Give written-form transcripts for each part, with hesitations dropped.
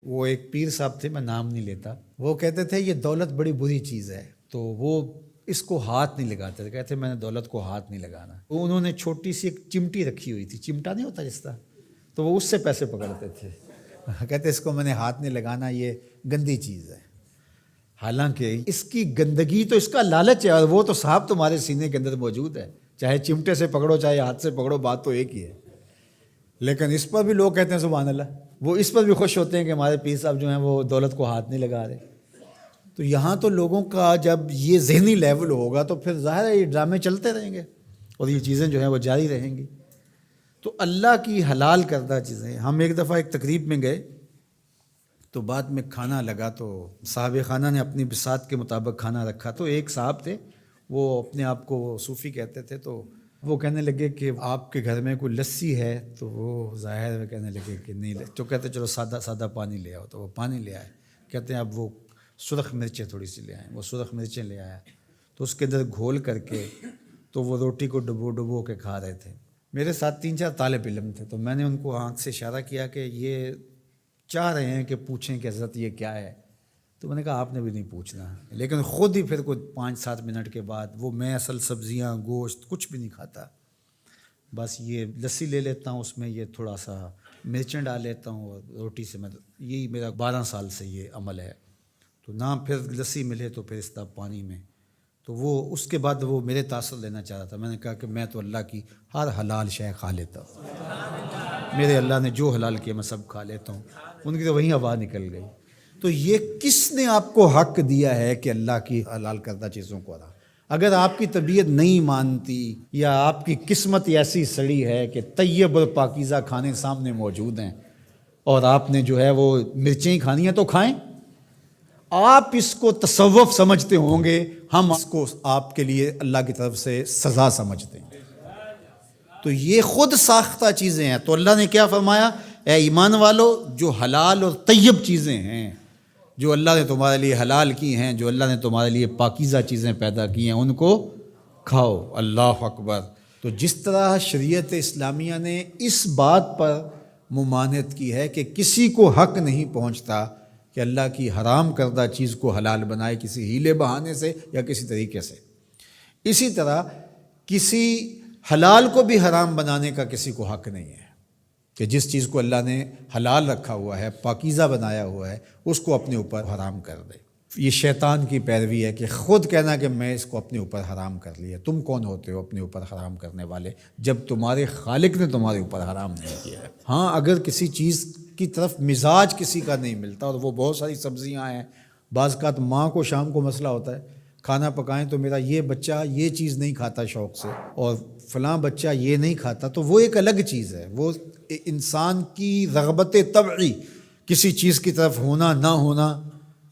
وہ ایک پیر صاحب تھے، میں نام نہیں لیتا، وہ کہتے تھے یہ دولت بڑی بری چیز ہے، تو وہ اس کو ہاتھ نہیں لگاتے تھے، کہتے میں نے دولت کو ہاتھ نہیں لگانا۔ تو انہوں نے چھوٹی سی ایک چمٹی رکھی ہوئی تھی، چمٹا نہیں ہوتا جس طرح، تو وہ اس سے پیسے پکڑتے تھے، کہتے اس کو میں نے ہاتھ نہیں لگانا، یہ گندی چیز ہے۔ حالانکہ اس کی گندگی تو اس کا لالچ ہے، اور وہ تو صاحب تمہارے سینے کے اندر موجود ہے، چاہے چمٹے سے پکڑو چاہے ہاتھ سے پکڑو، بات تو ایک ہی ہے۔ لیکن اس پر بھی لوگ کہتے ہیں سبحان اللہ، وہ اس پر بھی خوش ہوتے ہیں کہ ہمارے پیر صاحب جو ہیں وہ دولت کو ہاتھ نہیں لگا رہے۔ تو یہاں تو لوگوں کا جب یہ ذہنی لیول ہوگا تو پھر ظاہر ہے یہ ڈرامے چلتے رہیں گے اور یہ چیزیں جو ہیں وہ جاری رہیں گی۔ تو اللہ کی حلال کردہ چیزیں، ہم ایک دفعہ ایک تقریب میں گئے تو بعد میں کھانا لگا، تو صاحب خانہ نے اپنی بساط کے مطابق کھانا رکھا، تو ایک صاحب تھے وہ اپنے آپ کو صوفی کہتے تھے، تو وہ کہنے لگے کہ آپ کے گھر میں کوئی لسی ہے، تو وہ ظاہر میں کہنے لگے کہ نہیں، تو کہتے چلو سادہ سادہ پانی لے آؤ، تو وہ پانی لے آئے، کہتے ہیں اب وہ سرخ مرچیں تھوڑی سی لے آئیں، وہ سرخ مرچیں لے آیا، تو اس کے اندر گھول کر کے تو وہ روٹی کو ڈبو ڈبو کے کھا رہے تھے۔ میرے ساتھ 3-4 طالب علم تھے، تو میں نے ان کو آنکھ سے اشارہ کیا کہ یہ چاہ رہے ہیں کہ پوچھیں کہ حضرت یہ کیا ہے، تو میں نے کہا آپ نے بھی نہیں پوچھنا، لیکن خود ہی پھر کوئی 5-7 منٹ کے بعد وہ میں اصل سبزیاں گوشت کچھ بھی نہیں کھاتا، بس یہ لسی لے لیتا ہوں، اس میں یہ تھوڑا سا مرچیں ڈال لیتا ہوں اور روٹی سے میں، یہی میرا 12 سال سے یہ عمل ہے۔ تو نہ پھر لسی ملے تو پھر اس طرح پانی میں، تو وہ اس کے بعد وہ میرے تاثر لینا چاہ رہا تھا۔ میں نے کہا کہ میں تو اللہ کی ہر حلال شے کھا لیتا ہوں، میرے اللہ نے جو حلال کیا میں سب کھا لیتا ہوں۔ ان کی تو وہیں ہوا نکل گئی۔ تو یہ کس نے آپ کو حق دیا ہے کہ اللہ کی حلال کردہ چیزوں کو حرام؟ اگر آپ کی طبیعت نہیں مانتی یا آپ کی قسمت ایسی سڑی ہے کہ طیب اور پاکیزہ کھانے سامنے موجود ہیں اور آپ نے جو ہے وہ مرچیں ہی کھانی ہیں تو کھائیں، آپ اس کو تصوف سمجھتے ہوں گے، ہم اس کو آپ کے لیے اللہ کی طرف سے سزا سمجھتے ہیں۔ تو یہ خود ساختہ چیزیں ہیں۔ تو اللہ نے کیا فرمایا؟ اے ایمان والو، جو حلال اور طیب چیزیں ہیں، جو اللہ نے تمہارے لیے حلال کی ہیں، جو اللہ نے تمہارے لیے پاکیزہ چیزیں پیدا کی ہیں، ان کو کھاؤ۔ اللہ اکبر۔ تو جس طرح شریعت اسلامیہ نے اس بات پر ممانعت کی ہے کہ کسی کو حق نہیں پہنچتا کہ اللہ کی حرام کردہ چیز کو حلال بنائے کسی ہیلے بہانے سے یا کسی طریقے سے، اسی طرح کسی حلال کو بھی حرام بنانے کا کسی کو حق نہیں ہے کہ جس چیز کو اللہ نے حلال رکھا ہوا ہے، پاکیزہ بنایا ہوا ہے، اس کو اپنے اوپر حرام کر دے۔ یہ شیطان کی پیروی ہے کہ خود کہنا کہ میں اس کو اپنے اوپر حرام کر لیا۔ تم کون ہوتے ہو اپنے اوپر حرام کرنے والے جب تمہارے خالق نے تمہارے اوپر حرام نہیں کیا ہے؟ ہاں، اگر کسی چیز کی طرف مزاج کسی کا نہیں ملتا، اور وہ بہت ساری سبزیاں ہیں، بعض اوقات ماں کو شام کو مسئلہ ہوتا ہے کھانا پکائیں تو میرا یہ بچہ یہ چیز نہیں کھاتا شوق سے اور فلاں بچہ یہ نہیں کھاتا، تو وہ ایک الگ چیز ہے۔ وہ انسان کی رغبت طبعی کسی چیز کی طرف ہونا نہ ہونا،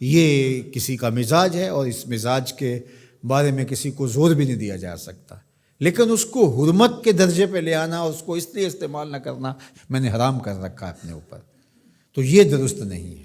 یہ کسی کا مزاج ہے، اور اس مزاج کے بارے میں کسی کو زور بھی نہیں دیا جا سکتا، لیکن اس کو حرمت کے درجے پہ لے آنا اور اس کو اس لیے استعمال نہ کرنا میں نے حرام کر رکھا ہے اپنے اوپر، تو یہ درست نہیں ہے۔